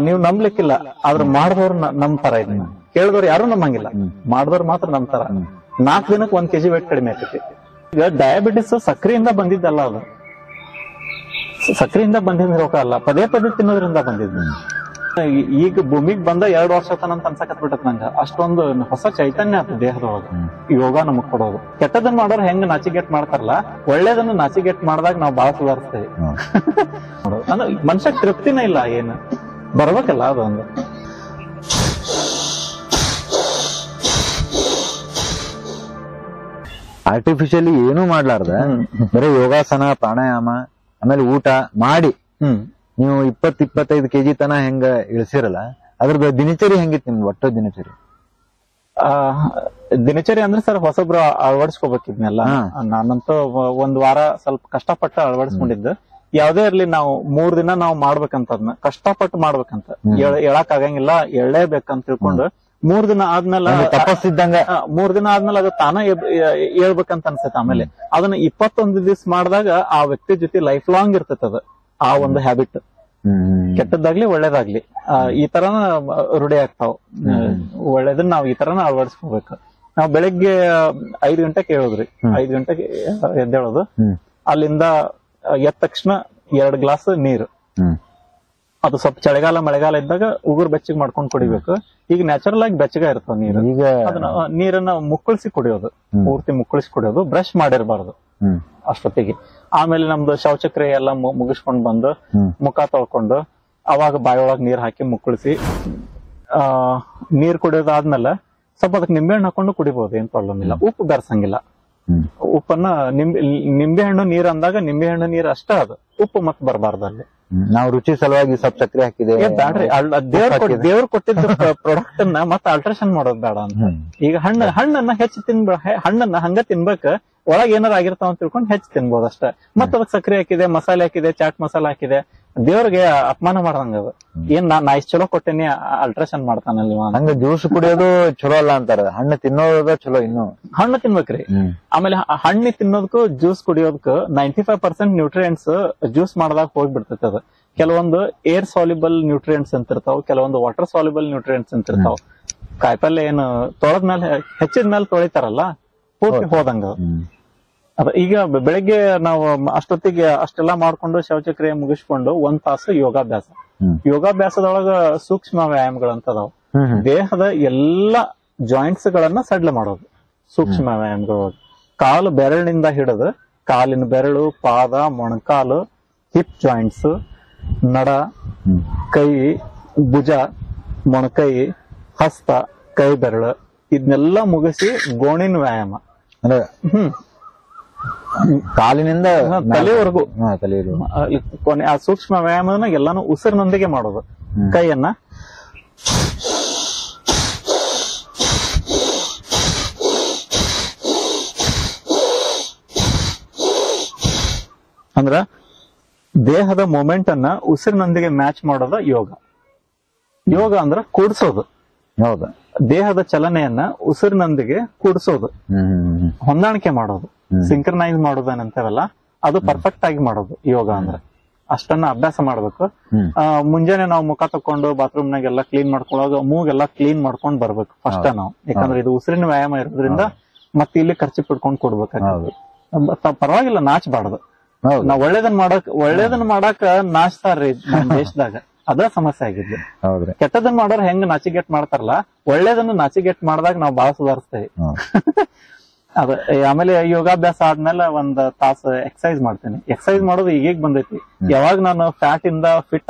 ನೀವ್ ನಂಬ್ಲಿಕ್ಕಿಲ್ಲ, ಆದ್ರ ಮಾಡಿದವ್ರು ನಂಬ್ತಾರ. ಇದನ್ನ ಕೇಳಿದವ್ರು ಯಾರು ನಂಬಂಗಿಲ್ಲ, ಮಾಡಿದವ್ರು ಮಾತ್ರ ನಂಬ್ತಾರ. 4 ದಿನಕ್ಕೆ 1 kg ವೇಟ್ ಕಡಿಮೆ ಆಗ್ತೈತಿ. ಈಗ ಡಯಾಬಿಟಿಸ್ ಸಕ್ರಿಯಿಂದ ಬಂದಿದ್ದಲ್ಲ, ಅದು ಸಕ್ರಿಯಿಂದ ಬಂದಿದ್ ರೋಗ ಅಲ್ಲ, ಪದೇ ಪದೇ ತಿನ್ನೋದ್ರಿಂದ ಬಂದಿದ್ದು. ಈಗ ಭೂಮಿಗ್ ಬಂದ 2 ವರ್ಷ ತನಂತ ಅನ್ಸಕತ್ ಬಿಟ್ಟತ್ ನಂಗ. ಅಷ್ಟೊಂದು ಹೊಸ ಚೈತನ್ಯ ಆತ ದೇಹದೊಳಗ ಯೋಗ ನಮಗ್ ಕೊಡೋದು. ಕೆಟ್ಟದನ್ನ ಮಾಡೋರು ಹೆಂಗ್ ನಾಚಿಗೆಟ್ ಮಾಡ್ತಾರಲ್ಲ, ಒಳ್ಳೇದನ್ನ ನಾಚಿಗೆಟ್ ಮಾಡಿದಾಗ ನಾವ್ ಬಾಳ ಸುಧಾರಿಸ್ತೇವೆ. ಅಂದ್ರೆ ಮನುಷ್ಯ ತೃಪ್ತಿನೇ ಇಲ್ಲ, ಏನು ಬರ್ಬೇಕಲ್ಲ ಅದೊಂದು. ಆರ್ಟಿಫಿಷಿಯಲಿ ಏನೂ ಮಾಡ್ಲಾರ್ದ ಬರೀ ಯೋಗಾಸನ, ಪ್ರಾಣಾಯಾಮ, ಆಮೇಲೆ ಊಟ ಮಾಡಿ ನೀವು 20-25 kg ತನ ಹೆಂಗ ಇಳಿಸಿರಲ್ಲ, ಅದ್ರದ್ದು ದಿನಚರಿ ಹೆಂಗಿತ್ತು ನಿಮ್ದು? ಒಟ್ಟು ದಿನಚರಿ ದಿನಚರಿ ಅಂದ್ರೆ ಸರ್ ಹೊಸಬ್ರು ಅಳವಡಿಸ್ಕೋಬೇಕಿದ್ನೆಲ್ಲ. ನಾನಂತೂ 1 ವಾರ ಸ್ವಲ್ಪ ಕಷ್ಟಪಟ್ಟು ಅಳವಡಿಸ್ಕೊಂಡಿದ್ದು. ಯಾವ್ದೇ ಇರ್ಲಿ, ನಾವು 3 ದಿನ ನಾವು ಮಾಡ್ಬೇಕಂತದ್ನ ಕಷ್ಟಪಟ್ಟು ಮಾಡ್ಬೇಕಂತ, ಹೇಳಕ್ ಆಗಂಗಿಲ್ಲ, ಎಳ್ಳೇಬೇಕಂತ ತಿಳ್ಕೊಂಡು 3 ದಿನ ಆದ್ಮೇಲೆ ತಪಸ್ಸಿದ್ದಂಗ 3 ದಿನ ಆದ್ಮೇಲೆ ಅದು ತಾನ ಹೇಳ್ಬೇಕಂತ ಅನ್ಸೈತೆ. ಆಮೇಲೆ ಅದನ್ನ 21 ದಿವಸ ಮಾಡಿದಾಗ ಆ ವ್ಯಕ್ತಿ ಜೊತೆ ಲೈಫ್ ಲಾಂಗ್ ಇರ್ತೈತೆ ಅದು, ಆ ಒಂದು ಹ್ಯಾಬಿಟ್. ಕೆಟ್ಟದ್ದಾಗ್ಲಿ ಒಳ್ಳೇದಾಗ್ಲಿ ಈ ತರನ ರೂಢಿ ಆಗ್ತಾವ್. ಒಳ್ಳೇದನ್ನ ನಾವ್ ಈ ತರನ ಅಳವಡಿಸ್ಕೋಬೇಕು. ನಾವ್ ಬೆಳಿಗ್ಗೆ 5 ಗಂಟೆಗೆ ಹೇಳೋದ್ರಿ, 5 ಗಂಟೆಗೆ ಎದ್ದೇಳೋದು. ಅಲ್ಲಿಂದ ಎದ್ದ ತಕ್ಷಣ 2 ಗ್ಲಾಸ್ ನೀರು. ಅದು ಸ್ವಲ್ಪ ಚಳಿಗಾಲ ಮಳೆಗಾಲ ಇದ್ದಾಗ ಉಗುರು ಬೆಚ್ಚಗ್ ಮಾಡ್ಕೊಂಡ್ ಕುಡಿಬೇಕು. ಈಗ ನ್ಯಾಚುರಲ್ ಆಗಿ ಬೆಚ್ಚಗ ಇರ್ತಾವ ನೀರು. ಈಗ ಅದನ್ನ ನೀರನ್ನ ಮುಕ್ಕಳಿಸಿ ಕುಡಿಯೋದು, ಪೂರ್ತಿ ಮುಕ್ಕಳಿಸಿ ಕುಡಿಯೋದು. ಬ್ರಷ್ ಮಾಡಿರ್ಬಾರ್ದು ಅಷ್ಟೊತ್ತಿಗೆ. ಆಮೇಲೆ ನಮ್ದು ಶೌಚಕ್ರಿಯೆ ಎಲ್ಲ ಮುಗಿಸ್ಕೊಂಡ್ ಬಂದು ಮುಖ ತೊಳ್ಕೊಂಡು ಅವಾಗ ಬಾಯೊಳಗ್ ನೀರ್ ಹಾಕಿ ಮುಕ್ಕಳಿಸಿ ನೀರ್ ಕುಡಿಯೋದಾದ್ಮೇಲೆ ಸ್ವಲ್ಪ ಅದಕ್ಕೆ ನಿಂಬೆಹಣ್ಣು ಹಾಕೊಂಡು ಕುಡಿಬಹುದು, ಏನ್ ಪ್ರಾಬ್ಲಮ್ ಇಲ್ಲ. ಉಪ್ಪು ಬೆರೆಸಂಗಿಲ್ಲ. ಉಪ್ಪನ್ನ ನಿಂಬೆಹಣ್ಣು ನೀರ್ ಅಂದಾಗ ನಿಂಬೆಹಣ್ಣು ನೀರ್ ಅಷ್ಟೇ, ಅದು ಉಪ್ಪು ಮತ್ ಬರಬಾರ್ದು ಅಲ್ಲಿ. ನಾವು ರುಚಿ ಸಲುವಾಗಿ ಸ್ವಲ್ಪ ಸಕ್ಕರೆ ಹಾಕಿದೆ ಬ್ಯಾಡ್ರಿ. ದೇವ್ರು ಕೊಟ್ಟಿದ್ದ ಪ್ರಾಡಕ್ಟ್ ಅನ್ನ ಮತ್ತೆ ಅಲ್ಟ್ರೇಷನ್ ಮಾಡೋದ್ ಬೇಡ ಅಂತ. ಈಗ ಹಣ್ಣನ್ನ ಹೆಚ್ಚು ಹಣ್ಣನ್ನ ಹಂಗ ತಿನ್ಬೇಕ, ಒಳಗ್ ಏನಾರ ಆಗಿರ್ತಾವ ಅಂತ ತಿಳ್ಕೊಂಡು ಹೆಚ್ಚು ತಿನ್ಬೋದು ಅಷ್ಟೇ. ಮತ್ತ ಅದಕ್ಕೆ ಸಕ್ಕರೆ ಹಾಕಿದೆ, ಮಸಾಲೆ ಹಾಕಿದೆ, ಚಾಟ್ ಮಸಾಲ ಹಾಕಿದೆ, ದೇವ್ರಿಗೆ ಅಪಮಾನ ಮಾಡ್ದಂಗ ಅದು. ಏನ್ ನಾ ಇಷ್ಟ ಚಲೋ ಕೊಟ್ಟೇನಿ, ಅಲ್ಟ್ರೇಷನ್ ಮಾಡ್ತಾನಲ್ಲಿ. ಹಂಗ ಜ್ಯೂಸ್ ಕುಡಿಯೋದು ಚಲೋ ಅಲ್ಲ ಅಂತಾರ, ಹಣ್ಣು ತಿನ್ನೋದ ಚಲೋ. ಇನ್ನು ಹಣ್ಣು ತಿನ್ಬೇಕ್ರಿ. ಆಮೇಲೆ ಹಣ್ಣು ತಿನ್ನೋದಕ್ಕೂ ಜ್ಯೂಸ್ ಕುಡಿಯೋದಕ್ಕೂ 95% ನ್ಯೂಟ್ರಿಯೆಂಟ್ಸ್ ಜ್ಯೂಸ್ ಮಾಡಿದಾಗ ಹೋಗ್ಬಿಡ್ತೈತೆ ಅದು. ಕೆಲವೊಂದು ಏರ್ ಸಾಲ್ಯುಬಲ್ ನ್ಯೂಟ್ರಿಯೆಂಟ್ಸ್ ಅಂತ ಇರ್ತಾವ, ಕೆಲವೊಂದು ವಾಟರ್ ಸಾಲ್ಯುಬಲ್ ನ್ಯೂಟ್ರಿಯೆಂಟ್ಸ್ ಅಂತ ಇರ್ತಾವ. ಕಾಯಿಪಲ್ಲೆ ಏನು ತೊಳೆದ್ಮೇಲೆ ಹೆಚ್ಚಿದ ಮೇಲೆ ತೊಳಿತಾರಲ್ಲ, ಪೂರ್ತಿ ಹೋದಂಗ ಅದ. ಈಗ ಬೆಳಿಗ್ಗೆ ನಾವು ಅಷ್ಟೊತ್ತಿಗೆ ಅಷ್ಟೆಲ್ಲಾ ಮಾಡ್ಕೊಂಡು ಶೌಚಕ್ರಿಯೆ ಮುಗಿಸ್ಕೊಂಡು 1 ತಾಸು ಯೋಗಾಭ್ಯಾಸ. ಯೋಗಾಭ್ಯಾಸದೊಳಗ ಸೂಕ್ಷ್ಮ ವ್ಯಾಯಾಮಗಳಂತದಾವ್. ದೇಹದ ಎಲ್ಲಾ ಜಾಯಿಂಟ್ಸ್ ಗಳನ್ನ ಸಡ್ಲ ಮಾಡೋದು ಸೂಕ್ಷ್ಮ ವ್ಯಾಯಾಮಗಳು. ಕಾಲು ಬೆರಳಿನಿಂದ ಹಿಡಿದು ಕಾಲಿನ ಬೆರಳು, ಪಾದ, ಮೊಣಕಾಲು, ಹಿಪ್ ಜಾಯಿಂಟ್ಸ್, ನಡ, ಕೈ, ಭುಜ, ಮೊಣಕೈ, ಹಸ್ತ, ಕೈ ಬೆರಳು, ಇದನ್ನೆಲ್ಲ ಮುಗಿಸಿ ಗೋಣಿನ ವ್ಯಾಯಾಮ. ಅಂದ್ರೆ ಕಾಲಿನಿಂದ ತಲೆವರೆಗೂ ಕೊನೆ ಆ ಸೂಕ್ಷ್ಮ ವ್ಯಾಯಾಮನ ಎಲ್ಲಾನು ಉಸಿರಿನೊಂದಿಗೆ ಮಾಡೋದು. ಕೈಯನ್ನ ಅಂದ್ರ ದೇಹದ ಮೂಮೆಂಟ್ ಅನ್ನ ಉಸಿರಿನೊಂದಿಗೆ ಮ್ಯಾಚ್ ಮಾಡೋದ ಯೋಗ. ಯೋಗ ಅಂದ್ರ ಕೂಡ್ಸೋದು. ಹೌದಾ? ದೇಹದ ಚಲನೆಯನ್ನ ಉಸಿರಿನೊಂದಿಗೆ ಕೂಡಿಸೋದು, ಹೊಂದಾಣಿಕೆ ಮಾಡೋದು, ಸಿಂಕ್ರನೈಸ್ ಮಾಡೋದನ್ನಂತೇವಲ್ಲ, ಅದು ಪರ್ಫೆಕ್ಟ್ ಆಗಿ ಮಾಡೋದು ಯೋಗ ಅಂದ್ರೆ. ಅಷ್ಟನ್ನ ಅಭ್ಯಾಸ ಮಾಡ್ಬೇಕು. ಮುಂಜಾನೆ ನಾವು ಮುಖ ತಕೊಂಡು ಬಾತ್ರೂಮ್ನಾಗೆಲ್ಲ ಕ್ಲೀನ್ ಮಾಡ್ಕೊಳ್ಳೋದು, ಮೂಗೆಲ್ಲ ಕ್ಲೀನ್ ಮಾಡ್ಕೊಂಡ್ ಬರ್ಬೇಕು ಫಸ್ಟ್ ನಾವು. ಯಾಕಂದ್ರೆ ಇದು ಉಸಿರಿನ ವ್ಯಾಯಾಮ ಇರೋದ್ರಿಂದ ಮತ್ತೆ ಇಲ್ಲಿ ಖರ್ಚು ಬಿಡ್ಕೊಂಡ್ ಕೊಡ್ಬೇಕಾಗ್ತದೆ. ಪರವಾಗಿಲ್ಲ, ನಾಚಬಾರ್ದು. ನಾವ್ ಒಳ್ಳೇದನ್ನ ಮಾಡಾಕ ನಾಚ್ತಾರ್ರಿ ನಮ್ ದೇಶದಾಗ. ಅದ ಸಮಸ್ಯೆ ಆಗಿದ್ವಿ. ಕೆಟ್ಟದನ್ನ ಮಾಡೋರು ಹೆಂಗ್ ನಾಚಿಗೆಟ್ ಮಾಡ್ತಾರಲ್ಲ, ಒಳ್ಳೇದನ್ನ ನಾಚಿಗೆಟ್ ಮಾಡಿದಾಗ ನಾವ್ ಬಾಳ ಸುಧಾರಿಸ್ತೇವೆ. ಅದ ಆಮೇಲೆ ಯೋಗಾಭ್ಯಾಸ ಆದ್ಮೇಲೆ 1 ತಾಸು ಎಕ್ಸರ್ಸೈಸ್ ಮಾಡ್ತೇನೆ. ಎಕ್ಸರ್ಸೈಸ್ ಮಾಡೋದು ಈಗೀಗ ಬಂದೈತಿ. ಯಾವಾಗ ನಾನು ಫ್ಯಾಟ್ ಇಂದ ಫಿಟ್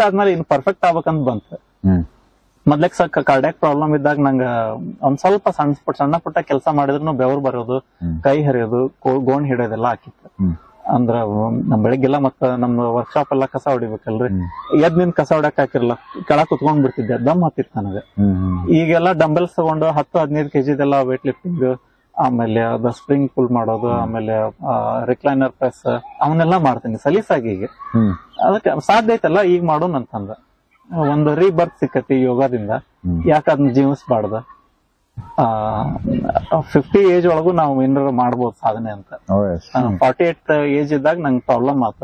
ಆದ್ಮೇಲೆ ಇನ್ ಪರ್ಫೆಕ್ಟ್ ಆಗ್ಬೇಕಂತ ಬಂತು. ಮೊದ್ಲಕ್ ಕಾರ್ಡಿಯಾಕ್ ಪ್ರಾಬ್ಲಮ್ ಇದ್ದಾಗ ನಂಗ ಒಂದ್ ಸ್ವಲ್ಪ ಸಣ್ಣ ಪುಟ್ಟ ಕೆಲಸ ಮಾಡಿದ್ರು ಬೆವರು ಬರೋದು, ಕೈ ಹರಿಯೋದು, ಗೋಣ್ ಹಿಡಿಯೋದೆಲ್ಲ ಹಾಕಿತ್ತು. ಅಂದ್ರ ಬೆಳಿಗ್ಗೆಲ್ಲ ಮತ್ತ ನಮ್ ವರ್ಕ್ಶಾಪ್ ಎಲ್ಲ ಕಸ ಹೊಡಿಬೇಕಲ್ರಿ, ಎದ್ ನಿಂದ ಕಸ ಹೊಡ್ಯಾಕ್ ಹಾಕಿರಲ್ಲ, ಕೆಳಗ್ ಕುತ್ಕೊಂಡ್ ಬಿಡ್ತಿದ್ದೆ, ದಮ್ ಹತ್ತಿತ್ತು ನನಗ. ಈಗೆಲ್ಲ ಡಂಬಲ್ಸ್ ತಗೊಂಡು 10-15 kg ವೇಟ್ ಲಿಫ್ಟಿಂಗ್, ಆಮೇಲೆ ಅದ ಸ್ಪ್ರಿಂಗ್ ಪುಲ್ ಮಾಡೋದು, ಆಮೇಲೆ ರಿಕ್ಲೈನರ್ ಪ್ರೆಸ್, ಅವನ್ನೆಲ್ಲಾ ಮಾಡ್ತೀನಿ ಸಲೀಸಾಗಿ. ಈಗ ಅದಕ್ಕೆ ಸಾಧ್ಯ ಐತಲ್ಲ ಈಗ ಮಾಡೋಣ ಅಂತಂದ ಒಂದು ರೀಬರ್ತ್ ಸಿಕ್ಕತಿ ಯೋಗದಿಂದ. ಯಾಕ ಅದನ್ನ ಜೀವಿಸಬಾರ್ದ? 50 ಏಜ್ ಒಳಗೂ ನಾವು ಏನಾರ ಮಾಡ್ಬೋದು ಸಾಧನೆ ಅಂತ. 48 ಏಜ್ ಇದ್ದಾಗ ನಂಗೆ ಪ್ರಾಬ್ಲಮ್ ಆತ.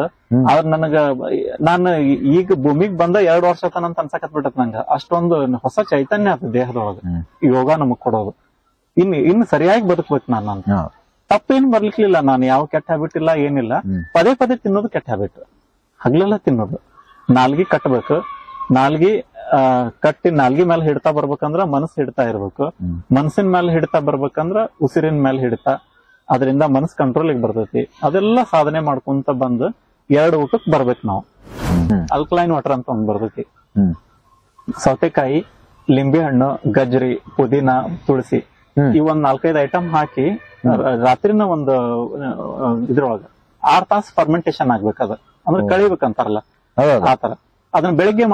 ಆದ್ರ ನಾನು ಈಗ ಭೂಮಿಗ್ ಬಂದ 2 ವರ್ಷ ತನಂತ ಅನ್ಸಕತ್ ಬಿಟ್ಟತ್ ನಂಗ. ಅಷ್ಟೊಂದು ಹೊಸ ಚೈತನ್ಯ ಆತ ದೇಹದೊಳಗ ಯೋಗ ನಮಗ್ ಕೊಡೋದು. ಇನ್ನು ಸರಿಯಾಗಿ ಬದುಕ್ಬೇಕು ನಾನು ಅಂತ. ತಪ್ಪೇನು ಬರ್ಲಿಕ್ಲಿಲ್ಲ, ನಾನು ಯಾವ ಕೆಟ್ಟ ಹ್ಯಾಬಿಟ್ ಇಲ್ಲ, ಏನಿಲ್ಲ. ಪದೇ ಪದೇ ತಿನ್ನೋದು ಕೆಟ್ಟ ಹ್ಯಾಬಿಟ್. ಹಗ್ಲೆಲ್ಲ ತಿನ್ನೋದು. ನಾಲ್ಗಿ ಕಟ್ಟಬೇಕು. ನಾಲ್ಗಿ ಕಟ್ಟಿ ನಾಲ್ಗಿ ಮೇಲೆ ಹಿಡ್ತಾ ಬರ್ಬೇಕಂದ್ರ ಮನಸ್ಸು ಹಿಡ್ತಾ ಇರ್ಬೇಕು. ಮನಸ್ಸಿನ ಮೇಲೆ ಹಿಡ್ತಾ ಬರ್ಬೇಕಂದ್ರ ಉಸಿರಿನ ಮೇಲೆ ಹಿಡ್ತಾ, ಅದರಿಂದ ಮನಸ್ಸು ಕಂಟ್ರೋಲಿಗೆ ಬರ್ತೈತಿ. ಅದೆಲ್ಲ ಸಾಧನೆ ಮಾಡ್ಕೊಂತ ಬಂದು 2 ಊಟಕ್ ಬರ್ಬೇಕು ನಾವು. ಅಲ್ಕಲೈನ್ ವಾಟರ್ ಅಂತ ಒಂದ್ ಬರ್ತೈತಿ. ಸೌತೆಕಾಯಿ, ಲಿಂಬೆ ಹಣ್ಣು, ಗಜ್ರಿ, ಪುದೀನ, ತುಳಸಿ ಈ ಒಂದ್ 4-5 ಐಟಮ್ ಹಾಕಿ ರಾತ್ರಿನ ಒಂದು ಇದ್ರೊಳಗ 6 ತಾಸು ಫರ್ಮೆಂಟೇಶನ್ ಆಗ್ಬೇಕದ. ಅಂದ್ರೆ ಕಳಿಬೇಕಂತಾರಲ್ಲ ಆತರ. ಅದನ್ನ ಬೆಳಿಗ್ಗೆ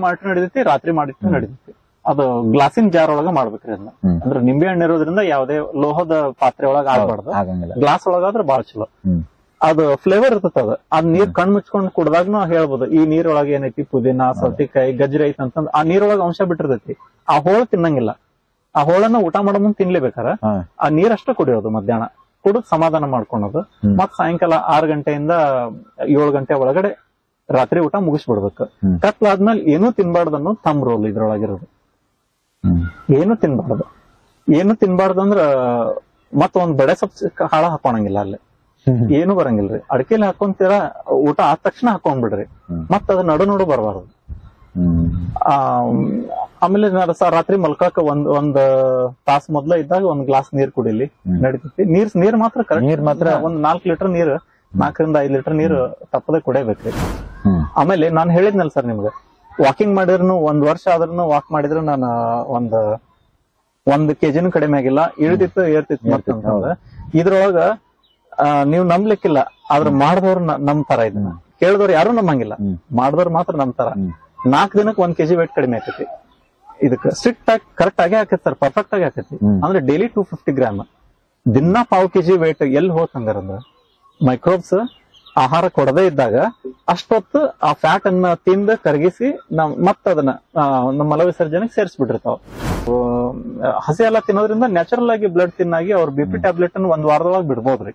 ಮಾಡಿ ನಡಿದೈತಿ, ರಾತ್ರಿ ಮಾಡಿಟ್ಟು ನಡಿದೈತಿ. ಅದು ಗ್ಲಾಸಿನ ಜಾರ್ ಒಳಗ ಮಾಡ್ಬೇಕ್ರಿ ಅದನ್ನ. ಅಂದ್ರೆ ನಿಂಬೆ ಹಣ್ಣು ಇರೋದ್ರಿಂದ ಯಾವ್ದೇ ಲೋಹದ ಪಾತ್ರೆ ಒಳಗ ಆಗ್ಬಾರ್ದು. ಗ್ಲಾಸ್ ಒಳಗಾದ್ರೆ ಬಾಳ ಚಲೋ. ಅದು ಫ್ಲೇವರ್ ಇರ್ತದ. ಅದ್ ನೀರ್ ಕಣ್ ಮುಚ್ಕೊಂಡ್ ಕುಡ್ದಾಗ್ನು ಹೇಳ್ಬೋದು ಈ ನೀರೊಳಗ ಏನೈತಿ ಪುದೀನ, ಸೌತಿಕಾಯಿ, ಗಜ್ರಿ ಐತಿ ಅಂತಂದ್ ಆ ನೀರೊಳಗ ಅಂಶ ಬಿಟ್ಟಿರ್ತೈತಿ. ಆ ಹೋಳು ತಿನ್ನಂಗಿಲ್ಲ. ಆ ಹೋಳನ್ನ ಊಟ ಮಾಡೋ ಮುಂದೆ ತಿನ್ಲೇಬೇಕಾರ ಆ ನೀರಷ್ಟ ಕುಡಿಯೋದು. ಮಧ್ಯಾಹ್ನ ಕುಡಿದ್ ಸಮಾಧಾನ ಮಾಡ್ಕೊಳೋದು. ಮತ್ ಸಾಯಂಕಾಲ 6 ಗಂಟೆಯಿಂದ 7 ಗಂಟೆ ಒಳಗಡೆ ರಾತ್ರಿ ಊಟ ಮುಗಿಸ್ಬಿಡ್ಬೇಕು. ಕತ್ಲಾದ್ಮೇಲೆ ಏನೂ ತಿನ್ಬಾರ್ದು ಅನ್ನೋ ಥಂಬ್ ರೋಲ್ ಇದ್ರೊಳಗಿರೋದು. ಏನು ತಿನ್ಬಾರ್ದಂದ್ರ ಮತ್ತ ಒಂದ್ ಬೆಳೆ ಸೊಪ್ಪು ಹಾಳ ಹಾಕೋಣಂಗಿಲ್ಲ. ಅಲ್ಲಿ ಏನು ಬರಂಗಿಲ್ರಿ. ಅಡಕೆಲಿ ಹಾಕೊಂತೀರ, ಊಟ ಆದ ತಕ್ಷಣ ಹಾಕೊಂಡ್ಬಿಡ್ರಿ. ಮತ್ತ ಅದ ನಡು ಬರಬಾರ್ದು. ಆಮೇಲೆ ರಾತ್ರಿ ಮಲ್ಕಾಕ ಒಂದ್ ತಾಸ್ ಮೊದ್ಲ ಇದ್ದಾಗ 1 ಗ್ಲಾಸ್ ನೀರ್ ಕುಡಿಲಿ ನಡೀತೈತಿ. ನೀರ್ ಮಾತ್ರ ಒಂದ್ 4 ಲೀಟರ್ ನೀರು, 4ರಿಂದ 5 ಲೀಟರ್ ನೀರು ತಪ್ಪದೆ ಕುಡಿಯಬೇಕ್ರಿ. ಆಮೇಲೆ ನಾನು ಹೇಳಿದ್ನಲ್ಲ ಸರ್ ನಿಮ್ಗೆ, ವಾಕಿಂಗ್ ಮಾಡಿದ್ರು 1 ವರ್ಷ ಆದ್ರೂ ವಾಕ್ ಮಾಡಿದ್ರು ನಾನು ಒಂದ್ ಕೆಜಿನೂ ಕಡಿಮೆ ಆಗಿಲ್ಲ. ಇಳ್ದಿತ್ತು ಏರ್ತಿತ್ತು. ಮತ್ತಂತಂದ್ರ ಇದ್ರೊಳಗ ನೀವ್ ನಂಬ್ಲಿಕ್ಕಿಲ್ಲ. ಆದ್ರ ಮಾಡಿದವ್ರು ನಂಬ್ತಾರ. ಇದನ್ನ ಕೇಳಿದವ್ರು ಯಾರು ನಂಬಂಗಿಲ್ಲ, ಮಾಡಿದವ್ರು ಮಾತ್ರ ನಂಬ್ತಾರ. 4 ದಿನಕ್ಕೆ 1 ಕೆಜಿ ವೇಟ್ ಕಡಿಮೆ ಆಕೈತಿ. ಇದಕ್ಕೆ ಸ್ಟ್ರಿಕ್ಟ್ ಆಗಿ ಕರೆಕ್ಟ್ ಆಗೇ ಆಕೈತಿ ಸರ್, ಪರ್ಫೆಕ್ಟ್ ಆಗಿ ಆಕೈತಿ. ಅಂದ್ರೆ ಡೈಲಿ 250 ಗ್ರಾಮ್ ದಿನ 1/4 ಕೆಜಿ ವೇಟ್ ಎಲ್ಲಿ ಹೋತಂಗಾರಂದ್ರ ಮೈಕ್ರೋಬ್ಸ್ ಆಹಾರ ಕೊಡದೇ ಇದ್ದಾಗ ಅಷ್ಟೊತ್ತು ಆ ಫ್ಯಾಟ್ ಅನ್ನ ತಿಂದು ಕರಗಿಸಿ ಮತ್ತ ಅದನ್ನ ನಮ್ಮ ಮಲ ವಿಸರ್ಜನೆಗೆ ಸೇರಿಸ್ಬಿಟ್ಟಿರ್ತಾವ. ಹಸಿ ಎಲ್ಲ ತಿನ್ನೋದ್ರಿಂದ ನ್ಯಾಚುರಲ್ ಆಗಿ ಬ್ಲಡ್ ತಿನ್ನಾಗಿ ಅವ್ರ BP ಟ್ಯಾಬ್ಲೆಟ್ ಅನ್ನು 1 ವಾರದೊಳಗೆ ಬಿಡ್ಬೋದ್ರಿ.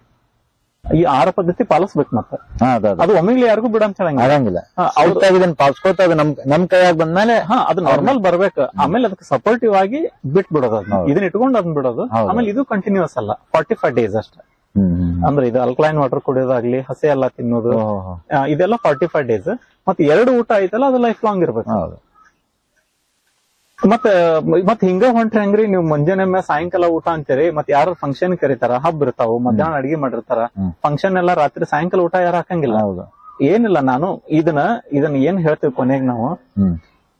ಈ ಆಹಾರ ಪದ್ಧತಿ ಪಾಲಿಸ್ಬೇಕು. ಮತ್ತೆ ಅದು ಒಮ್ಮೆಗ್ಲಿ ಯಾರಿಗೂ ಬಿಡ ಅಂತ ಹೇಳಂಗಿಲ್ಲ. ಪಾಲಿಸ್ಕೋತ ನಮ್ ಕೈಯಾಗ ಬಂದ್ಮೇಲೆ ಅದು ನಾರ್ಮಲ್ ಬರ್ಬೇಕು. ಆಮೇಲೆ ಅದಕ್ಕೆ ಸಪೋರ್ಟಿವ್ ಆಗಿ ಬಿಟ್ಬಿಡೋದು. ಇದನ್ನ ಇಟ್ಕೊಂಡು ಅದನ್ನ ಬಿಡೋದು. ಆಮೇಲೆ ಇದು ಕಂಟಿನ್ಯೂಸ್ ಅಲ್ಲ, 45 ಡೇಸ್ ಅಷ್ಟೇ. ಅಂದ್ರೆ ಇದು ಅಲ್ಕಲೈನ್ ವಾಟರ್ ಕುಡಿಯೋದಾಗ್ಲಿ, ಹಸಿ ಎಲ್ಲ ತಿನ್ನೋದು, ಇದೆಲ್ಲ 45 ಡೇಸ್. ಮತ್ತೆ 2 ಊಟ ಐತಲ್ಲ ಅದು ಲೈಫ್ ಲಾಂಗ್ ಇರ್ಬೇಕು. ಮತ್ತೆ ಹಿಂಗ ಹೊಂಟ್ರಿ ಹೆಂಗ್ರಿ ನೀವು ಮುಂಜಾನೆ ಸಾಯಂಕಾಲ ಊಟ ಅಂತೀರಿ. ಮತ್ತೆ ಯಾರು ಫಂಕ್ಷನ್ ಕರೀತಾರ, ಹಬ್ಬ ಇರ್ತಾವ, ಮಧ್ಯಾಹ್ನ ಅಡಿಗೆ ಮಾಡಿರ್ತಾರ, ಫಂಕ್ಷನ್ ಎಲ್ಲ ರಾತ್ರಿ ಸಾಯಂಕಾಲ ಊಟ ಯಾರು ಹಾಕಂಗಿಲ್ಲ. ಏನಿಲ್ಲ, ನಾನು ಇದನ್ನ ಏನ್ ಹೇಳ್ತೀವಿ ಕೊನೆಗೆ ನಾವು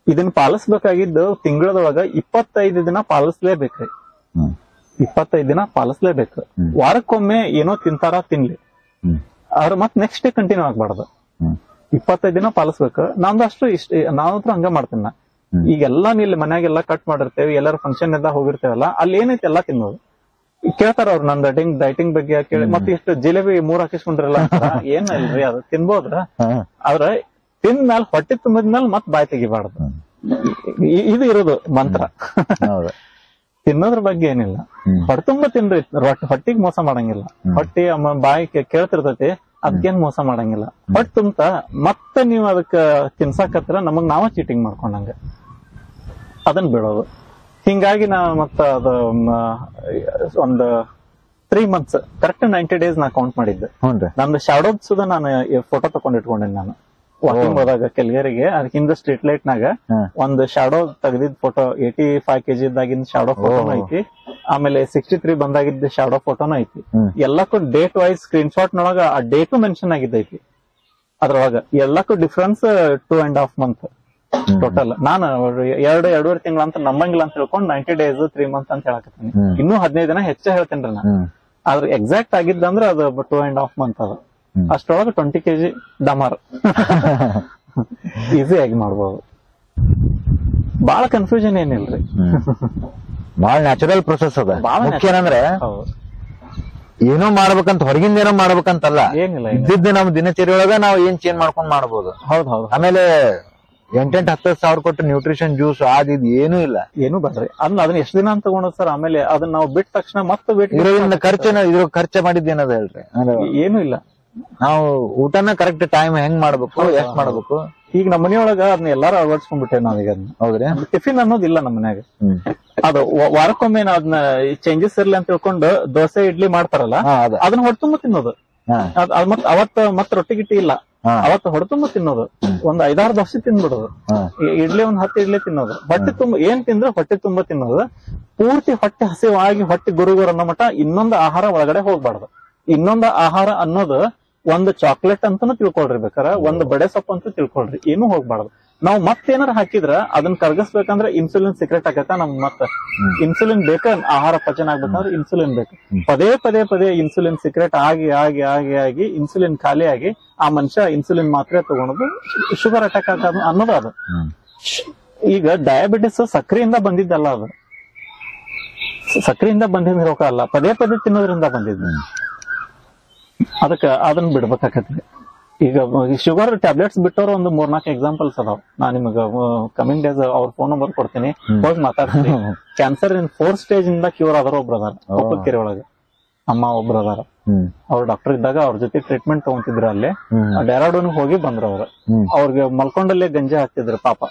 ಇದನ್ನ ಪಾಲಿಸ್ಬೇಕಾಗಿದ್ದು ತಿಂಗಳದೊಳಗ 25 ದಿನ ಪಾಲಿಸ್ಲೇಬೇಕ್ರಿ. 25 ದಿನ ಪಾಲಿಸ್ಲೇಬೇಕು. ವಾರಕ್ಕೊಮ್ಮೆ ಏನೋ ತಿನ್ಲಿ, ಅವ್ರ ಮತ್ ನೆಕ್ಸ್ಟ್ ಡೇ ಕಂಟಿನ್ಯೂ ಆಗ್ಬಾರ್ದು. 25 ದಿನ ಪಾಲಿಸ್ಬೇಕು. ನಮ್ದು ಅಷ್ಟು ನಾವಂತ್ರ ಹಂಗ ಮಾಡ್ತೀನಿ. ಈಗೆಲ್ಲಾ ನೀಲ್ ಮನ್ಯಾಗೆಲ್ಲ ಕಟ್ ಮಾಡಿರ್ತೇವೆ, ಎಲ್ಲಾರು ಫಂಕ್ಷನ್ ಎದ್ದ ಹೋಗಿರ್ತೇವಲ್ಲ, ಅಲ್ಲಿ ಏನೈತಿ ಎಲ್ಲಾ ತಿನ್ನೋದು. ಕೇಳ್ತಾರ ಅವ್ರು ನನ್ ಡೈಟಿಂಗ್ ಬಗ್ಗೆ ಕೇಳಿ. ಮತ್ತೆ ಇಷ್ಟು ಜಿಲೇಬಿ 3 ಹಾಕಿಸ್ಕೊಂಡ್ರಲ್ಲ ಏನ್ ಇಲ್ರಿ, ಅದು ತಿನ್ಬೋದ್ರ. ಆದ್ರ ತಿಂದ್ಮೇಲೆ ಹೊಟ್ಟೆ ತುಂಬಿದ್ಮೇಲೆ ಮತ್ ಬಾಯಿ ತೆಗಿಬಾರ್ದು. ಇದು ಇರೋದು ಮಂತ್ರ. ತಿನ್ನೋದ್ರ ಬಗ್ಗೆ ಏನಿಲ್ಲ, ಹೊಟ್ಟೆ ತುಂಬ ತಿನ್ರಿ. ಹೊಟ್ಟಿಗೆ ಮೋಸ ಮಾಡಂಗಿಲ್ಲ. ಹೊಟ್ಟಿ ಬಾಯಿ ಕೇಳ್ತಿರ್ತೈತಿ, ಅದಕ್ಕೇನ್ ಮೋಸ ಮಾಡಂಗಿಲ್ಲ. ಹೊಟ್ಟೆ ತುಂಬತ ಮತ್ತೆ ನೀವು ಅದಕ್ಕ ತಿನ್ಸಾಕತ್ರ ನಮಗ್ ನಾವ ಚೀಟಿಂಗ್ ಮಾಡ್ಕೊಂಡಂಗ ಅದನ್ನ ಬಿಡೋದು. ಹಿಂಗಾಗಿ ನಾ ಮತ್ತ ಅದು ಒಂದು 3 months ಕರೆಕ್ಟ್ 90 days ನಾ ಕೌಂಟ್ ಮಾಡಿದ್ದೆ. ನಮ್ದು ಶಾಡೋದ್ ಸುದ ನಾನು ಫೋಟೋ ತಕೊಂಡ್ ಇಟ್ಕೊಂಡಿದ್ದೆ. ನಾನು ವಾಕಿಂಗ್ ಹೋದಾಗ ಕೆಲ್ಗೇರಿಗೆ ಅದಕ್ಕಿಂತ ಸ್ಟ್ರೀಟ್ ಲೈಟ್ ನಾಗ ಒಂದು ಶಾಡೋ ತೆಗ್ದಿದ್ ಫೋಟೋ, 85 kg ಇದ್ದಾಗಿಂದ ಶಾಡೋ ಫೋಟೋನು ಐತಿ. ಆಮೇಲೆ 63 ಬಂದಾಗಿದ್ದ ಶಾಡೋ ಫೋಟೋನು ಐತಿ. ಎಲ್ಲಕ್ಕೂ ಡೇಟ್ ವೈಸ್ ಸ್ಕ್ರೀನ್ ಶಾಟ್ ನೊಳಗ ಆ ಡೇಟು ಮೆನ್ಷನ್ ಆಗಿದ್ದೈತಿ. ಅದ್ರೊಳಗ ಎಲ್ಲಕ್ಕೂ ಡಿಫ್ರೆನ್ಸ್ 2.5 months ಟೋಟಲ್. ನಾನು 2.5 ತಿಂಗಳ ಅಂತ ನಂಬಂಗಿಲ್ಲ ಅಂತ ಹೇಳ್ಕೊಂಡು 90 days 3 months ಅಂತ ಹೇಳಕತ್ತೀನಿ. ಇನ್ನೂ 15 ದಿನ ಹೆಚ್ಚ ಹೇಳ್ತೇನ್ರಿ ನಾನು. ಆದ್ರೆ ಎಕ್ಸಾಕ್ಟ್ ಆಗಿದ್ದಂದ್ರೆ ಅದು 2.5 months ಅದು. ಅಷ್ಟೊಳಗೆ 20 kg ಡಮಾರ್ ಈಸಿ ಆಗಿ ಮಾಡ್ಬೋದು. ಬಾಳ ಕನ್ಫ್ಯೂಷನ್ ಏನಿಲ್ರಿ. ಬಾಳ ನ್ಯಾಚುರಲ್ ಪ್ರೊಸೆಸ್ ಅದ. ಏನಂದ್ರೆ ಏನೋ ಮಾಡ್ಬೇಕಂತ ಹೊರಗಿಂದ ಏನೋ ಮಾಡ್ಬೇಕಂತಲ್ಲ, ಏನಿಲ್ಲ. ಇದ್ದಿದ್ದು ನಮ್ ದಿನಚರಿ ಒಳಗ ನಾವ್ ಏನ್ ಚೇಂಜ್ ಮಾಡ್ಕೊಂಡ್ ಮಾಡ್ಬೋದು. ಹೌದು. ಆಮೇಲೆ 8-10 ಸಾವಿರ ಕೊಟ್ಟು ನ್ಯೂಟ್ರಿಷನ್ ಜ್ಯೂಸ್ ಅದ್ ಇದು ಏನೂ ಇಲ್ಲ. ಏನು ಬರ್ರಿ ಅದನ್ನ ಎಷ್ಟ್ ದಿನ ಅಂತ ತಗೊಂಡ್ ಸರ್, ಆಮೇಲೆ ಅದನ್ನ ನಾವು ಬಿಟ್ಟ ತಕ್ಷಣ ಮತ್ತೆ ವೇಟ್ ಇದ್ರ ಖರ್ಚು ಮಾಡಿದ್ದೇನದ ಹೇಳ್ರಿ. ಏನು ಇಲ್ಲ. ನಾವು ಊಟನ ಕರೆಕ್ಟ್ ಟೈಮ್ ಹೆಂಗ್ ಮಾಡ್ಬೇಕು, ಎಷ್ಟ್ ಮಾಡ್ಬೇಕು. ಈಗ ನಮ್ಮ ಮನೆಯೊಳಗ ಅದನ್ನ ಎಲ್ಲಾರು ಅಳವಡಿಸ್ಕೊಂಡ್ಬಿಟ್ಟೆ ನಾವೀಗ. ಹೌದ್ರಿ, ಟಿಫಿನ್ ಅನ್ನೋದಿಲ್ಲ ನಮ್ಮ ಮನ್ಯಾಗ. ಅದು ವಾರಕ್ಕೊಮ್ಮೆ ಅದನ್ನ ಚೇಂಜಸ್ ಇರ್ಲಿ ಅಂತ ತಿಳ್ಕೊಂಡು ದೋಸೆ ಇಡ್ಲಿ ಮಾಡ್ತಾರಲ್ಲ, ಅದನ್ನ ಹೊಡ್ತುಂಬ ತಿನ್ನೋದು. ಅವತ್ತ ಮತ್ ರೊಟ್ಟಿ ಗಿಟ್ಟಿ ಇಲ್ಲ, ಅವತ್ತು ಹೊಡ್ತುಂಬ ತಿನ್ನೋದು. ಒಂದ್ 5-6 ದೋಸೆ ತಿನ್ಬಿಡೋದು, ಇಡ್ಲಿ ಒಂದ್ 10 ಇಡ್ಲಿ ತಿನ್ನೋದು. ಹೊಟ್ಟೆ ತುಂಬ ಏನ್ ತಿಂದ್ರೆ ಹೊಟ್ಟೆ ತುಂಬಾ ತಿನ್ನೋದು. ಪೂರ್ತಿ ಹೊಟ್ಟೆ ಹಸಿವಾಗಿ ಹೊಟ್ಟೆ ಗುರುಗುರು ಅನ್ನೋ ಮಟ್ಟ ಇನ್ನೊಂದು ಆಹಾರ ಒಳಗಡೆ ಹೋಗ್ಬಾರ್ದು. ಇನ್ನೊಂದು ಆಹಾರ ಅನ್ನೋದು ಒಂದು ಚಾಕ್ಲೇಟ್ ಅಂತಾನು ತಿಳ್ಕೊಳ್ರಿ, ಬೇಕಾರ ಒಂದು ಬಡೆ ಸೊಪ್ಪು ಅಂತ ತಿಳ್ಕೊಳ್ರಿ, ಏನು ಹೋಗ್ಬಾರ್ದು. ನಾವು ಮತ್ತೇನಾರ ಹಾಕಿದ್ರ ಅದನ್ನ ಕರಗಿಸ್ಬೇಕಂದ್ರೆ ಇನ್ಸುಲಿನ್ ಸೀಕ್ರೆಟ್ ಆಗತ್ತ. ನಮ್ ಮತ್ತ ಇನ್ಸುಲಿನ್ ಬೇಕ, ಆಹಾರ ಪಚನ ಆಗ್ಬೇಕಂದ್ರೆ ಇನ್ಸುಲಿನ್ ಬೇಕು. ಪದೇ ಪದೇ ಪದೇ ಇನ್ಸುಲಿನ್ ಸೀಕ್ರೆಟ್ ಆಗಿ ಆಗಿ ಆಗಿ ಆಗಿ ಇನ್ಸುಲಿನ್ ಖಾಲಿ ಆಗಿ ಆ ಮನುಷ್ಯ ಇನ್ಸುಲಿನ್ ಮಾತ್ರೆ ತಗೊಳೋದು, ಶುಗರ್ ಅಟ್ಯಾಕ್ ಆಗೋದು ಅನ್ನೋದು. ಅದು ಈಗ ಡಯಾಬಿಟಿಸ್ ಸಕ್ರೆಯಿಂದ ಬಂದಿದ್ದಲ್ಲ, ಅದು ಸಕ್ರೆಯಿಂದ ಬಂದಿದ್ದ ರೋಗ ಅಲ್ಲ, ಪದೇ ಪದೇ ತಿನ್ನೋದ್ರಿಂದ ಬಂದಿದ್ದು. ಅದಕ್ಕೆ ಅದನ್ನ ಬಿಡ್ಬೇಕಾಗತ್ರಿ. ಈಗ ಶುಗರ್ ಟ್ಯಾಬ್ಲೆಟ್ಸ್ ಬಿಟ್ಟವ್ರು ಒಂದು 3-4 ಎಕ್ಸಾಂಪಲ್ಸ್ ಅದಾವ. ನಾನ್ ನಿಮಗ ಕಮಿಂಗ್ ಡೇಸ್ ಅವ್ರ ಫೋನ್ ನಂಬರ್ ಕೊಡ್ತೀನಿ, ಹೋಗಿ ಮಾತಾಡ್ತೀನಿ. ಕ್ಯಾನ್ಸರ್ ಇನ್ 4 ಸ್ಟೇಜ್ ಇಂದ ಕ್ಯೂರ್ ಆದವ್ರು ಒಬ್ರು ಅದಾರ ಕೊಪ್ಪಕೆರೆ ಒಳಗೆ. ಅಮ್ಮ ಒಬ್ರು ಅದಾರ, ಅವ್ರ ಡಾಕ್ಟರ್ ಇದ್ದಾಗ ಅವ್ರ ಜೊತೆ ಟ್ರೀಟ್ಮೆಂಟ್ ತಗೊಂತಿದ್ರ ಅಲ್ಲೇ. ಡೆರಾಡೂನ್ ಹೋಗಿ ಬಂದ್ರ ಅವ್ರ. ಅವ್ರಿಗೆ ಮಲ್ಕೊಂಡಲ್ಲೇ ಗಂಜಿ ಹಾಕ್ತಿದ್ರು ಪಾಪ.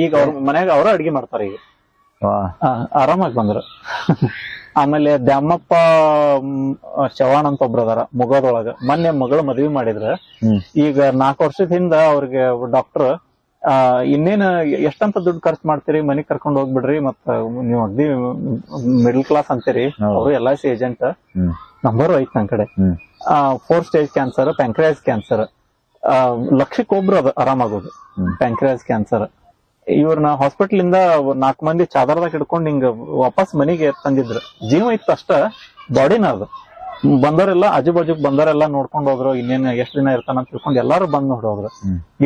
ಈಗ ಅವ್ರ ಮನ್ಯಾಗ ಅವ್ರ ಅಡ್ಗೆ ಮಾಡ್ತಾರ, ಈಗ ಆರಾಮಾಗಿ ಬಂದ್ರು. ಆಮೇಲೆ ದ್ಯಾಮಪ್ಪ ಚವಾಣ್ ಅಂತ ಒಬ್ರು ಅದಾರ ಮುಗದೊಳಗ. ಮೊನ್ನೆ ಮಗಳು ಮದ್ವಿ ಮಾಡಿದ್ರ. ಈಗ 4 ವರ್ಷದ ಹಿಂದ ಅವ್ರಿಗೆ ಡಾಕ್ಟರ್ ಇನ್ನೇನ್ ಎಷ್ಟಂತ ದುಡ್ಡು ಖರ್ಚು ಮಾಡ್ತೀರಿ, ಮನಿಗ್ ಕರ್ಕೊಂಡ್ ಹೋಗ್ಬಿಡ್ರಿ, ಮತ್ತ ನೀವ್ ಅಗ್ದಿ ಮಿಡಲ್ ಕ್ಲಾಸ್ ಅಂತೀರಿ. ಅವರು LIC ಏಜೆಂಟ್, ನಂಬರ್ ಐತ್ ನನ್ ಕಡೆ. 4 ಸ್ಟೇಜ್ ಕ್ಯಾನ್ಸರ್, ಪ್ಯಾಂಕ್ರಿಯಾಸ್ ಕ್ಯಾನ್ಸರ್. ಲಕ್ಷಕ್ಕೊಬ್ರು ಅದು ಆರಾಮಾಗೋದು ಪ್ಯಾಂಕ್ರಿಯಾಸ್ ಕ್ಯಾನ್ಸರ್. ಇವ್ರನ್ನ ಹಾಸ್ಪಿಟಲ್ ಇಂದ 4 ಮಂದಿ ಚಾದರ್ದಾಗ ಹಿಡ್ಕೊಂಡ್ ಹಿಂಗ ವಾಪಸ್ ಮನಿಗೆ ತಂದಿದ್ರು. ಜೀವ ಇತ್ತು ಅಷ್ಟ, ಬಾಡಿನ ಅದು. ಬಂದವರೆಲ್ಲ ಆಜು ಬಾಜುಗ್ ಬಂದವರೆಲ್ಲ ನೋಡ್ಕೊಂಡ್ ಹೋದ್ರು, ಇನ್ನೇನ್ ಎಷ್ಟ್ ದಿನ ಇರ್ತಾನ ಅಂತ ತಿಳ್ಕೊಂಡು ಎಲ್ಲಾರು ಬಂದ್ ನೋಡೋದ್ರು.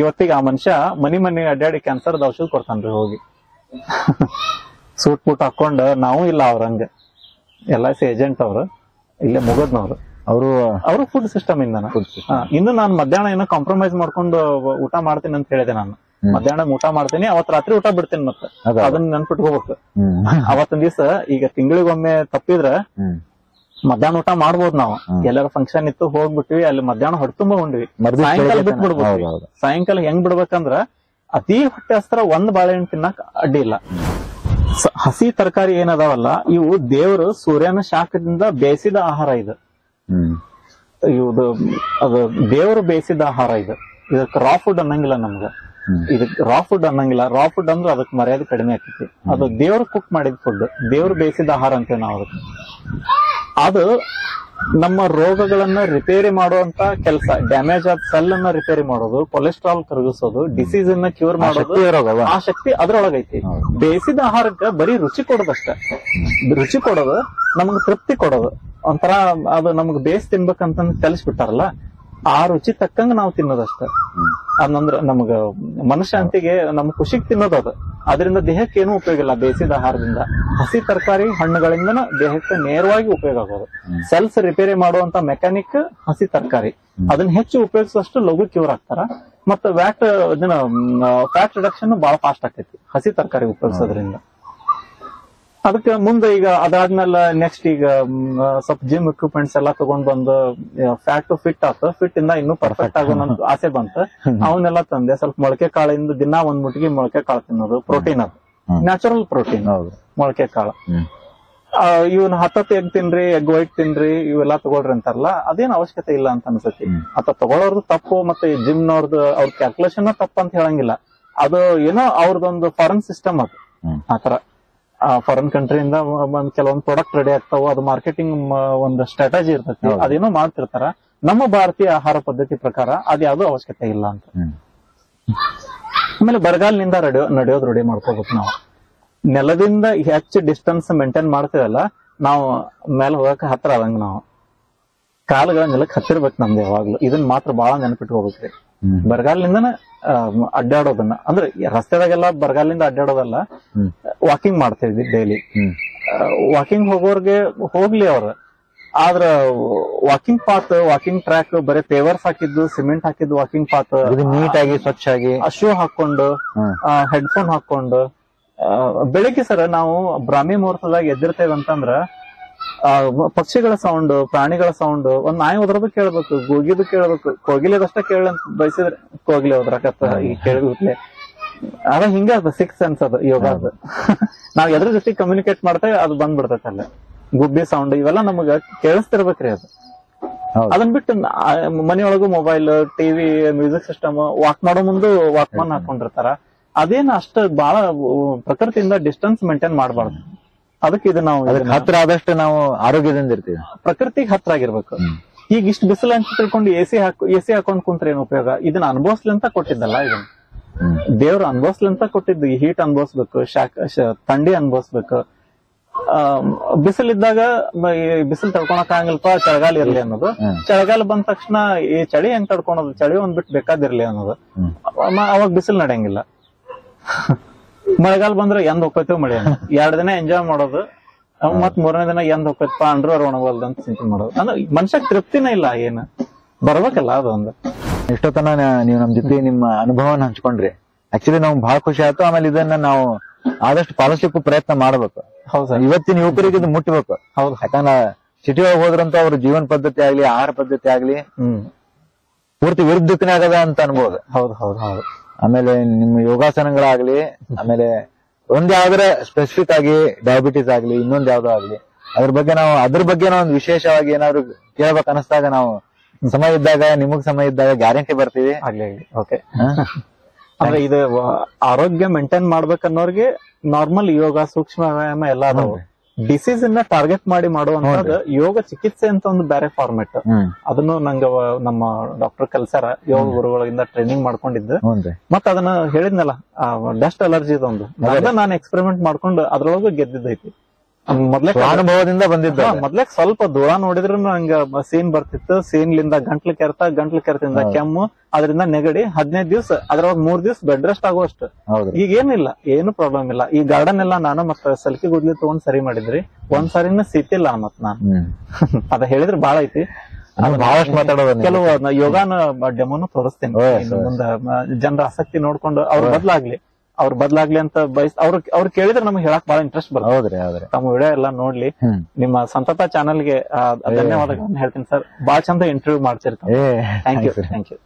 ಇವತ್ತಿಗೆ ಆ ಮನುಷ್ಯ ಮನಿ ಅಡ್ಡಾಡಿ ಕ್ಯಾನ್ಸರ್ದ ಔಷಧ ಕೊಡ್ತಾನ್ರಿ ಹೋಗಿ. ಸೂಟ್ ಬೂಟ್ ಹಾಕೊಂಡ್. ನಾವು ಇಲ್ಲ ಅವ್ರಂಗ, LIC ಏಜೆಂಟ್ ಅವ್ರು, ಇಲ್ಲೇ ಮುಗದ್ನವ್ರು. ಅವರು ಫುಡ್ ಸಿಸ್ಟಮ್ ಇಂದ. ಇನ್ನು ನಾನು ಮಧ್ಯಾಹ್ನ ಏನೋ ಕಾಂಪ್ರಮೈಸ್ ಮಾಡ್ಕೊಂಡು ಊಟ ಮಾಡ್ತೀನಿ ಅಂತ ಹೇಳಿದೆ. ನಾನು ಮಧ್ಯಾಹ್ನ ಊಟ ಮಾಡ್ತೀನಿ, ಅವತ್ ರಾತ್ರಿ ಊಟ ಬಿಡ್ತೀನಿ. ಮತ್ತೆ ಅದನ್ನ ನೆನ್ಪಿಟ್ಕೋಬೇಕು. ಅವತ್ತಿನ ದಿವಸ ಈಗ ತಿಂಗಳಿಗೊಮ್ಮೆ ತಪ್ಪಿದ್ರ ಮಧ್ಯಾಹ್ನ ಊಟ ಮಾಡ್ಬೋದು. ನಾವು ಎಲ್ಲಾರ ಫಂಕ್ಷನ್ ಇತ್ತು ಹೋಗ್ಬಿಟ್ವಿ, ಅಲ್ಲಿ ಮಧ್ಯಾಹ್ನ ಹೊಟ್ಟೆ ತುಂಬಾ ಉಂಡ್ವಿ, ಸಾಯಂಕಾಲ ಬಿಟ್ಟು ಬಿಡ್ಬೇಕು. ಸಾಯಂಕಾಲ ಹೆಂಗ್ ಬಿಡ್ಬೇಕಂದ್ರ ಅತಿ ಹೊಟ್ಟೆ ಹಸ್ತ್ರ ಒಂದ್ ಬಾಳೆಹಣ್ಣು ತಿನ್ನಕ್ ಅಡ್ಡಿ ಇಲ್ಲ. ಹಸಿ ತರಕಾರಿ ಏನದಾವಲ್ಲ, ಇವು ದೇವರು ಸೂರ್ಯನ ಶಾಖದಿಂದ ಬೇಯಿಸಿದ ಆಹಾರ. ಇದು ಅದು ದೇವರು ಬೇಯಿಸಿದ ಆಹಾರ. ಇದಕ್ಕೆ ರಾ ಫುಡ್ ಅನ್ನಂಗಿಲ್ಲ ನಮ್ಗ. ಇದಕ್ ರಾ ಫುಡ್ ಅನ್ನಂಗಿಲ್ಲ. ರಾ ಫುಡ್ ಅಂದ್ರೆ ಅದಕ್ಕೆ ಮರ್ಯಾದೆ ಕಡಿಮೆ ಆಗ್ತೈತಿ. ಅದು ದೇವ್ರು ಕುಕ್ ಮಾಡಿದ ಫುಡ್, ದೇವ್ರು ಬೇಯಿಸಿದ ಆಹಾರ ಅಂತೇವೆ ನಾವು ಅದಕ್ಕೆ. ಅದು ನಮ್ಮ ರೋಗಗಳನ್ನ ರಿಪೇರಿ ಮಾಡುವಂತ ಕೆಲಸ. ಡ್ಯಾಮೇಜ್ ಆದ ಸೆಲ್ ಅನ್ನ ರಿಪೇರಿ ಮಾಡೋದು, ಕೊಲೆಸ್ಟ್ರಾಲ್ ಕರಗಿಸೋದು, ಡಿಸೀಸ್ ಅನ್ನ ಕ್ಯೂರ್ ಮಾಡೋದು, ಆ ಶಕ್ತಿ ಅದ್ರೊಳಗೈತಿ. ಬೇಯಿಸಿದ ಆಹಾರಕ್ಕೆ ಬರೀ ರುಚಿ ಕೊಡೋದಷ್ಟ. ರುಚಿ ಕೊಡೋದು, ನಮಗ್ ತೃಪ್ತಿ ಕೊಡೋದು. ಒಂಥರ ಅದು ನಮಗ್ ಬೇಯಿಸಿ ತಿನ್ಬೇಕಂತ ಕಲಿಸ್ಬಿಟ್ಟಾರಲ್ಲ, ಆ ರುಚಿ ತಕ್ಕಂಗ ನಾವು ತಿನ್ನೋದಷ್ಟ. ಅದಂದ್ರ ನಮಗ ಮನಶಾಂತಿಗೆ, ನಮ್ ಖುಷಿಗ್ ತಿನ್ನೋದು ಅದು. ಅದರಿಂದ ದೇಹಕ್ಕೆ ಏನೂ ಉಪಯೋಗ ಇಲ್ಲ ಬೇಯಿಸಿದ ಆಹಾರದಿಂದ. ಹಸಿ ತರಕಾರಿ ಹಣ್ಣುಗಳಿಂದನ ದೇಹಕ್ಕೆ ನೇರವಾಗಿ ಉಪಯೋಗ ಆಗೋದು. ಸೆಲ್ಸ್ ರಿಪೇರಿ ಮಾಡುವಂತ ಮೆಕ್ಯಾನಿಕ್ ಹಸಿ ತರಕಾರಿ. ಅದನ್ನ ಹೆಚ್ಚು ಉಪಯೋಗಿಸುವಷ್ಟು ಲಘು ಕ್ಯೂರ್ ಆಗ್ತಾರ. ಮತ್ತ ಫ್ಯಾಟ್ ರಿಡಕ್ಷನ್ ಬಹಳ ಫಾಸ್ಟ್ ಆಗ್ತೈತಿ ಹಸಿ ತರಕಾರಿ ಉಪಯೋಗಿಸೋದ್ರಿಂದ. ಅದಕ್ಕೆ ಮುಂದೆ ಈಗ ಅದಾದ್ಮೇಲೆ ನೆಕ್ಸ್ಟ್ ಈಗ ಸ್ವಲ್ಪ ಜಿಮ್ ಎಕ್ವಿಪ್ಮೆಂಟ್ಸ್ ಎಲ್ಲಾ ತಗೊಂಡ್ ಬಂದು ಫ್ಯಾಟ್ ಫಿಟ್ ಆತ. ಫಿಟ್ ಇಂದ ಇನ್ನೂ ಪರ್ಫೆಕ್ಟ್ ಆಗೋ ನನ್ ಆಸೆ ಬಂತ. ಅವನ್ನೆಲ್ಲ ತಂದೆ. ಸ್ವಲ್ಪ ಮೊಳಕೆ ಕಾಳಿಂದ ದಿನ 1 ಮುಟ್ಟಿಗೆ ಮೊಳಕೆ ಕಾಳು ತಿನ್ನೋದು. ಪ್ರೋಟೀನ್, ಅದು ನ್ಯಾಚುರಲ್ ಪ್ರೋಟೀನ್ ಮೊಳಕೆ ಕಾಳು. ಇವನ್ 10 ಎಗ್ ತಿನ್ರಿ, ಎಗ್ ವೈಟ್ ತಿನ್ರಿ, ಇವೆಲ್ಲಾ ತಗೊಳ್ರಿ ಅಂತಾರಲ್ಲ, ಅದೇನ್ ಅವಶ್ಯಕತೆ ಇಲ್ಲ ಅಂತ ಅನ್ಸತಿ. ಅಥವಾ ತಗೊಳ್ಳೋರ್ದು ತಪ್ಪು, ಮತ್ತೆ ಜಿಮ್ನವ್ರದ್ದು ಅವ್ರ ಕ್ಯಾಲ್ಕುಲೇಷನ್ ತಪ್ಪು ಅಂತ ಹೇಳಂಗಿಲ್ಲ. ಅದು ಏನೋ ಅವ್ರದೊಂದು ಫಾರಿನ್ ಸಿಸ್ಟಮ್ ಅದು. ಆತರ ಫಾರಿನ್ ಕಂಟ್ರಿಯಿಂದ ಕೆಲವೊಂದು ಪ್ರಾಡಕ್ಟ್ ರೆಡಿ ಆಗ್ತಾವ. ಅದು ಮಾರ್ಕೆಟಿಂಗ್ ಒಂದು ಸ್ಟ್ರಾಟಜಿ ಇರ್ತೈತಿ, ಅದೇನೋ ಮಾಡ್ತಿರ್ತಾರ. ನಮ್ಮ ಭಾರತೀಯ ಆಹಾರ ಪದ್ಧತಿ ಪ್ರಕಾರ ಅದ್ಯಾವುದೂ ಅವಶ್ಯಕತೆ ಇಲ್ಲ ಅಂತ. ಆಮೇಲೆ ಬರಗಾಲಿನಿಂದ ನಡೆಯೋದು ರೆಡಿ ಮಾಡ್ಕೋಬೇಕು ನಾವು. ನೆಲದಿಂದ ಹೆಚ್ಚು ಡಿಸ್ಟೆನ್ಸ್ ಮೇಂಟೈನ್ ಮಾಡ್ತೀವಲ್ಲ ನಾವು, ಮೇಲೆ ಹೋಗಕ್ಕೆ ಹತ್ರ ಆದಂಗ ನಾವು ಕಾಲುಗಳ ನೆಲಕ್ಕೆ ಹತ್ತಿರ್ಬೇಕು ನಮ್ದು ಯಾವಾಗ್ಲೂ. ಇದನ್ನ ಮಾತ್ರ ಬಹಳ ನೆನಪಿಟ್ಕೋಬೇಕ್ರಿ. ಬರಗಾಲಿನಿಂದನ ಅಡ್ಡಾಡೋದನ್ನ, ಅಂದ್ರೆ ರಸ್ತೆದಾಗೆಲ್ಲ ಬರಗಾಲಿಂದ ಅಡ್ಡಾಡೋದಲ್ಲ, ವಾಕಿಂಗ್ ಮಾಡ್ತಾ ಇದ್ವಿ ಡೈಲಿ. ವಾಕಿಂಗ್ ಹೋಗೋರ್ಗೆ ಹೋಗ್ಲಿ, ಅವ್ರ ಆದ್ರ ವಾಕಿಂಗ್ ಪಾತ್, ವಾಕಿಂಗ್ ಟ್ರ್ಯಾಕ್ ಬರೀ ಪೇವರ್ಸ್ ಹಾಕಿದ್ದು, ಸಿಮೆಂಟ್ ಹಾಕಿದ್ದು ವಾಕಿಂಗ್ ಪಾತ್, ನೀಟಾಗಿ ಸ್ವಚ್ಛಾಗಿ ಶೂ ಹಾಕೊಂಡು ಹೆಡ್ಫೋನ್ ಹಾಕೊಂಡು ಬೆಳಿಗ್ಗೆ ಸರ್ ನಾವು ಬ್ರಾಹ್ಮಿ ಮುಹೂರ್ತದಾಗ ಎದ್ದಿರ್ತೇವೆ ಅಂತಂದ್ರ ಪಕ್ಷಿಗಳ ಸೌಂಡ್, ಪ್ರಾಣಿಗಳ ಸೌಂಡ್, ಒಂದ್ ನಾಯಿ ಹೋದ್ರದು ಕೇಳ್ಬೇಕು, ಗೋಗಿದು ಕೇಳ್ಬೇಕು. ಕೋಗಿಲೆದಷ್ಟ ಕೇಳ ಅಂತ ಬಯಸಿದ್ರೆ ಕೋಗಿಲೆ ಹೋದ್ರಕತ್ತ ಈ ಕೇಳಿದ್ಲೆ ಅದ ಹಿಂಗ ಅದ ಸಿಕ್ಸ್ ಸೆನ್ಸ್ ಅದ ಯೋಗ ಅದ. ನಾವ್ ಎದ್ರ ಜೊತೆ ಕಮ್ಯುನಿಕೇಟ್ ಮಾಡ್ತೇವೆ ಅದು ಬಂದ್ಬಿಡ್ತೈತೆ ಅಲ್ಲ. ಗುಬ್ಬಿ ಸೌಂಡ್ ಇವೆಲ್ಲ ನಮಗ ಕೇಳಿಸ್ತಿರ್ಬೇಕ್ರಿ ಅದು. ಅದನ್ ಬಿಟ್ಟು ಮನೆಯೊಳಗು mobile, TV, music system, walk ಮಾಡೋ ಮುಂದೆ ವಾಕ್ಮನ್ ಹಾಕೊಂಡಿರ್ತಾರ. ಅದೇನ ಅಷ್ಟ ಬಹಳ ಪ್ರಕೃತಿಯಿಂದ ಡಿಸ್ಟೆನ್ಸ್ ಮೇಂಟೈನ್ ಮಾಡಬಾರ್ದು. ಅದಕ್ಕೆ ಇದು ನಾವು ಹತ್ರ ಆದಷ್ಟು ನಾವು ಆರೋಗ್ಯದಿಂದ ಇರ್ತೀವಿ. ಪ್ರಕೃತಿಗೆ ಹತ್ರ ಆಗಿರ್ಬೇಕು. ಈಗ ಇಷ್ಟು ಬಿಸಿಲು ಅಂತ ತಿಳ್ಕೊಂಡು ಎಸಿ ಹಾಕೊಂಡ್ ಕುಂತ್ರೆ ಏನ್ ಉಪಯೋಗ? ಇದನ್ನ ಅನುಭವಿಸ್ಲಿ ಅಂತ ಕೊಟ್ಟಿದ್ದಲ್ಲ, ಇದನ್ನ ದೇವ್ರು ಅನುಭವಿಸ್ಲಿ ಅಂತ ಕೊಟ್ಟಿದ್ದು. ಈ ಹೀಟ್ ಅನುಭವಿಸ್ಬೇಕು, ಥಂಡಿ ಅನುಭವಿಸ್ಬೇಕು. ಬಿಸಿಲಿದ್ದಾಗ ಬಿಸಿಲು ತಡ್ಕೊಳಕ್ ಆಗಲ್ಪ, ಚಳಿಗಾಲ ಇರ್ಲಿ ಅನ್ನೋದು. ಚಳಿಗಾಲ ಬಂದ ತಕ್ಷಣ ಈ ಚಳಿ ಹೆಂಗ್ ತಡ್ಕೊಳೋದು, ಚಳಿ ಒಂದ್ಬಿಟ್ಟು ಬೇಕಾದಿರ್ಲಿ ಅನ್ನೋದು. ಅವಾಗ ಬಿಸಿಲು ನಡೆಯಂಗಿಲ್ಲ. ಮಳೆಗಾಲ ಬಂದ್ರೆ ಎಂದ್ ಹೋಗ್ತೇವ್ ಮಳೆ, 2 ದಿನ ಎಂಜಾಯ್ ಮಾಡೋದು, ಮತ್ 3ನೇ ದಿನ ಎಂದ್ ಹೋಗ್ತೈತಪ್ಪ ಅಂಡ್ರವರ್ ಒಣಗಲ್ದ ಅಂತ ಚಿಂತೆ ಮಾಡೋದು. ಅಂದ್ರೆ ಮನುಷ್ಯಕ್ ತೃಪ್ತಿನೇ ಇಲ್ಲ. ಏನ್ ಬರ್ಬೇಕಲ್ಲ ಅದೊಂದು. ಎಷ್ಟೊತ್ತನ ನೀವು ನಮ್ ಜೊತೆ ನಿಮ್ಮ ಅನುಭವನ ಹಂಚ್ಕೊಂಡ್ರಿ. ಆಕ್ಚುಲಿ ನಮ್ಗೆ ಬಹಳ ಖುಷಿ ಆಯ್ತು. ಆಮೇಲೆ ಇದನ್ನ ನಾವು ಆದಷ್ಟು ಪಾಲಿಸ್ಲಿಕ್ಕೂ ಪ್ರಯತ್ನ ಮಾಡ್ಬೇಕು. ಹೌದು ಸರ್, ಇವತ್ತಿನ ಯುವಕರಿಗೆ ಇದು ಮುಟ್ಬೇಕು. ಹೌದು, ಯಾಕಂದ್ರೆ ಸಿಟಿ ಒಳಗೆ ಹೋದ್ರಂತೂ ಅವ್ರ ಜೀವನ ಪದ್ಧತಿ ಆಗ್ಲಿ, ಆಹಾರ ಪದ್ಧತಿ ಆಗ್ಲಿ ಪೂರ್ತಿ ವಿರುದ್ಧಕ್ಕನೇ ಆಗದ ಅಂತ ಅನ್ಬೋದು. ಹೌದು ಹೌದು ಹೌದು. ಆಮೇಲೆ ನಿಮ್ಮ ಯೋಗಾಸನಗಳಾಗ್ಲಿ, ಆಮೇಲೆ ಒಂದ್ ಯಾವ್ದಾರ ಸ್ಪೆಸಿಫಿಕ್ ಆಗಿ ಡಯಾಬಿಟಿಸ್ ಆಗ್ಲಿ, ಇನ್ನೊಂದ್ ಯಾವ್ದೋ ಆಗ್ಲಿ, ಅದ್ರ ಬಗ್ಗೆ ನಾವು ಒಂದು ವಿಶೇಷವಾಗಿ ಏನಾದ್ರು ಕೇಳ್ಬೇಕು ಅನಿಸ್ದಾಗ ನಾವು ಸಮಯ ಇದ್ದಾಗ, ನಿಮಗ್ ಸಮಯ ಇದ್ದಾಗ ಗ್ಯಾರಂಟಿ ಬರ್ತೀವಿ. ಆಗ್ಲಿ ಓಕೆ. ಅಂದ್ರೆ ಇದು ಆರೋಗ್ಯ ಮೇಂಟೈನ್ ಮಾಡ್ಬೇಕನ್ನೋರ್ಗೆ ನಾರ್ಮಲ್ ಯೋಗ, ಸೂಕ್ಷ್ಮ ವ್ಯಾಯಾಮ ಎಲ್ಲ ಅದಾವ. ಡಿಸೀಸ್ ಅನ್ನ ಟಾರ್ಗೆಟ್ ಮಾಡಿ ಮಾಡುವಂತದ್ದು ಯೋಗ ಚಿಕಿತ್ಸೆ ಅಂತ ಒಂದು ಬೇರೆ ಫಾರ್ಮೆಟ್. ಅದನ್ನು ನಂಗೆ ನಮ್ಮ ಡಾಕ್ಟರ್ ಕಲ್ಸಾರ, ಯೋಗ ಗುರುಗಳಿಂದ ಟ್ರೈನಿಂಗ್ ಮಾಡ್ಕೊಂಡಿದ್ದು. ಮತ್ತ ಅದನ್ನ ಹೇಳಿದ್ನಲ್ಲ, ಡಸ್ಟ್ ಅಲರ್ಜಿ ಇದೊಂದು ನಾನು ಎಕ್ಸ್ಪೆರಿಮೆಂಟ್ ಮಾಡ್ಕೊಂಡು ಅದ್ರೊಳಗೂ ಗೆದ್ದಿದ್ದೈತಿ. ಅನುಭವದಿಂದ ಬಂದಿದ್ದ. ಮೊದ್ಲೇ ಸ್ವಲ್ಪ ದೂರ ನೋಡಿದ್ರು ನಂಗ ಸೀನ್ ಬರ್ತಿತ್ತು. ಸೀನ್ಲಿಂದ ಗಂಟ್ಲು ಕೆರೆತದಿಂದ ಕೆಮ್ಮು, ಅದರಿಂದ ನೆಗಡಿ. 15 ದಿವಸ, ಅದ್ರೊಳಗ 3 ದಿವಸ ಬೆಡ್ ರೆಸ್ಟ್ ಆಗುವಷ್ಟು. ಈಗ ಏನಿಲ್ಲ, ಏನು ಪ್ರಾಬ್ಲಮ್ ಇಲ್ಲ. ಈ ಗಾರ್ಡನ್ ಎಲ್ಲ ನಾನು ಮತ್ತೆ ಸಲ್ಕಿ ಗುದ್ಲಿ ತಗೊಂಡ್ ಸರಿ ಮಾಡಿದ್ರಿ. ಒಂದ್ ಸರಿನ ಸಿತಿಲ್ಲ ಮತ್ ನಾನು ಅದ ಹೇಳಿದ್ರೆ ಬಾಳ ಐತಿ. ಬಹಳಷ್ಟು ಮಾತಾಡೋದು. ಕೆಲವು ಯೋಗಾನ ಡೆಮೋನು ತೋರಿಸ್ತೇನೆ ಮುಂದ. ಜನರ ಆಸಕ್ತಿ ನೋಡ್ಕೊಂಡು ಅವ್ರ ಬದ್ಲಾಗ್ಲಿ ಅಂತ ಅವ್ರು ಕೇಳಿದ್ರೆ ನಮ್ಗೆ ಹೇಳಕ್ ಬಹಳ ಇಂಟ್ರೆಸ್ಟ್ ಬರ್ತದೆ. ತಮ್ಮ ವಿಡಿಯೋ ಎಲ್ಲ ನೋಡ್ಲಿ. ನಿಮ್ಮ ಸಂತತ ಚಾನಲ್ಗೆ ಧನ್ಯವಾದಗಳನ್ನ ಹೇಳ್ತೀನಿ ಸರ್. ಬಹಳ ಚಂದ ಇಂಟರ್ವ್ಯೂ ಮಾಡ್ತಿರ್ತಾರೆ. Thank you.